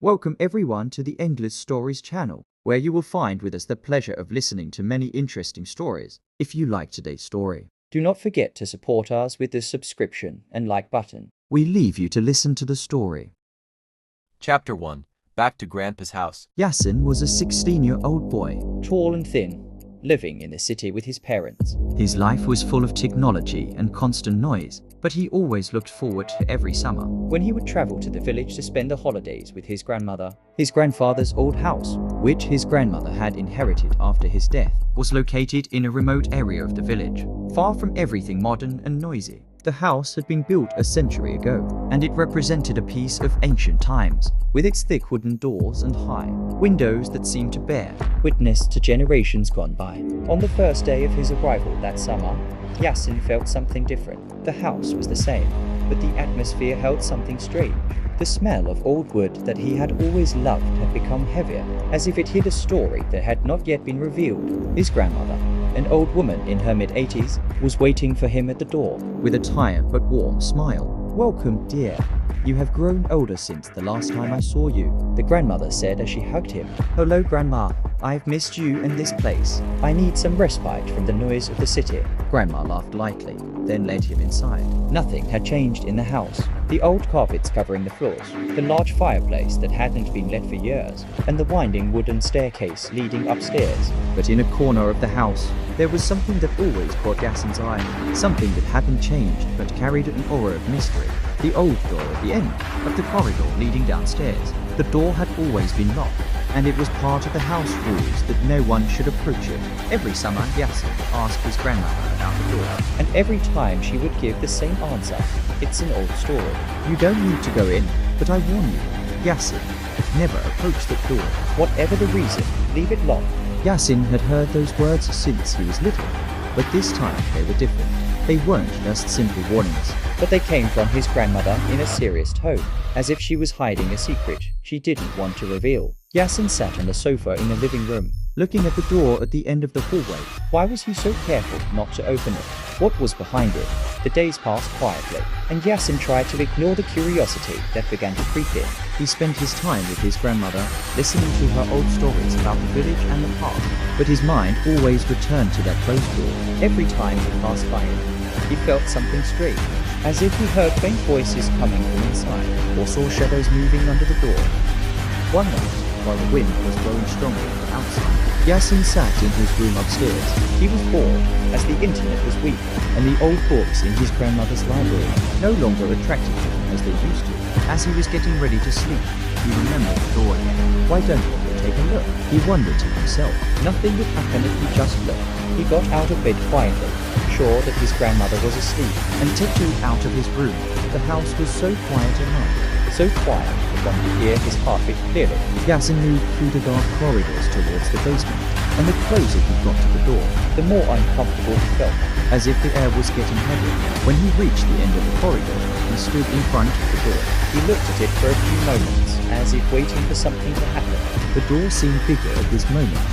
Welcome everyone to the Endless Stories channel, where you will find with us the pleasure of listening to many interesting stories. If you like today's story, do not forget to support us with the subscription and like button. We leave you to listen to the story. Chapter 1. Back to Grandpa's house. Yassin was a 16-year-old boy, tall and thin, living in the city with his parents. His life was full of technology and constant noise, but he always looked forward to every summer, when he would travel to the village to spend the holidays with his grandmother. His grandfather's old house, which his grandmother had inherited after his death, was located in a remote area of the village, far from everything modern and noisy. The house had been built a century ago, and it represented a piece of ancient times, with its thick wooden doors and high windows that seemed to bear witness to generations gone by. On the first day of his arrival that summer, Yassin felt something different. The house was the same, but the atmosphere held something strange. The smell of old wood that he had always loved had become heavier, as if it hid a story that had not yet been revealed. His grandmother, an old woman in her mid-80s, was waiting for him at the door, with a tired but warm smile. "Welcome, dear. You have grown older since the last time I saw you," the grandmother said as she hugged him. "Hello, Grandma. I've missed you and this place. I need some respite from the noise of the city." Grandma laughed lightly, then led him inside. Nothing had changed in the house. The old carpets covering the floors, the large fireplace that hadn't been lit for years, and the winding wooden staircase leading upstairs. But in a corner of the house, there was something that always caught Yassin's eye. Something that hadn't changed but carried an aura of mystery. The old door at the end of the corridor leading downstairs. The door had always been locked, and it was part of the house rules that no one should approach it. Every summer, Yassin asked his grandmother about the door, and every time she would give the same answer. It's an old story. "You don't need to go in, but I warn you, Yassin, never approach the door. Whatever the reason, leave it locked." Yassin had heard those words since he was little, but this time they were different. They weren't just simple warnings, but they came from his grandmother in a serious tone, as if she was hiding a secret she didn't want to reveal. Yassin sat on the sofa in the living room, looking at the door at the end of the hallway. Why was he so careful not to open it? What was behind it? The days passed quietly, and Yassin tried to ignore the curiosity that began to creep in. He spent his time with his grandmother, listening to her old stories about the village and the park, but his mind always returned to that closed door. Every time he passed by it, he felt something strange, as if he heard faint voices coming from inside, or saw shadows moving under the door. One night, while the wind was blowing strongly from outside, Yassin sat in his room upstairs. He was bored, as the internet was weak, and the old books in his grandmother's library no longer attracted him as they used to. As he was getting ready to sleep, he remembered the door again. Why don't we take a look? He wondered to himself. Nothing would happen if he just looked. He got out of bed quietly, sure that his grandmother was asleep, and tiptoed out of his room. The house was so quiet at night, so quiet that one could hear his heartbeat clearly. Yassin moved through the dark corridors towards the basement, and the closer he got to the door, the more uncomfortable he felt, as if the air was getting heavier. When he reached the end of the corridor, he stood in front of the door. He looked at it for a few moments, as if waiting for something to happen. The door seemed bigger at this moment,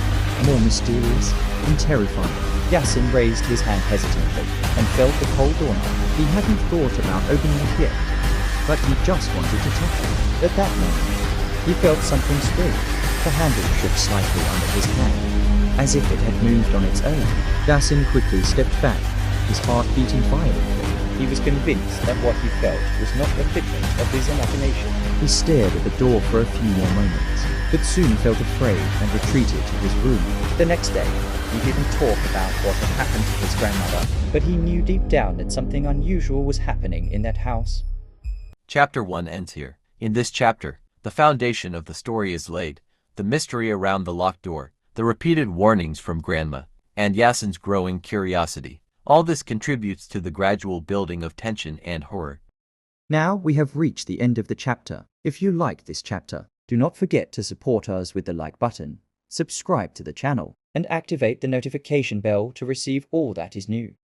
more mysterious and terrifying. Yassin raised his hand hesitantly and felt the cold doorknob. He hadn't thought about opening it yet, but he just wanted to touch it. At that moment, he felt something strange. The handle shook slightly under his hand, as if it had moved on its own. Yassin quickly stepped back, his heart beating violently. He was convinced that what he felt was not a figment of his imagination. He stared at the door for a few more moments, but soon felt afraid and retreated to his room. The next day, he didn't talk about what had happened to his grandmother, but he knew deep down that something unusual was happening in that house. Chapter 1 ends here. In this chapter, the foundation of the story is laid, the mystery around the locked door, the repeated warnings from Grandma, and Yassin's growing curiosity. All this contributes to the gradual building of tension and horror. Now we have reached the end of the chapter. If you like this chapter, do not forget to support us with the like button, subscribe to the channel, and activate the notification bell to receive all that is new.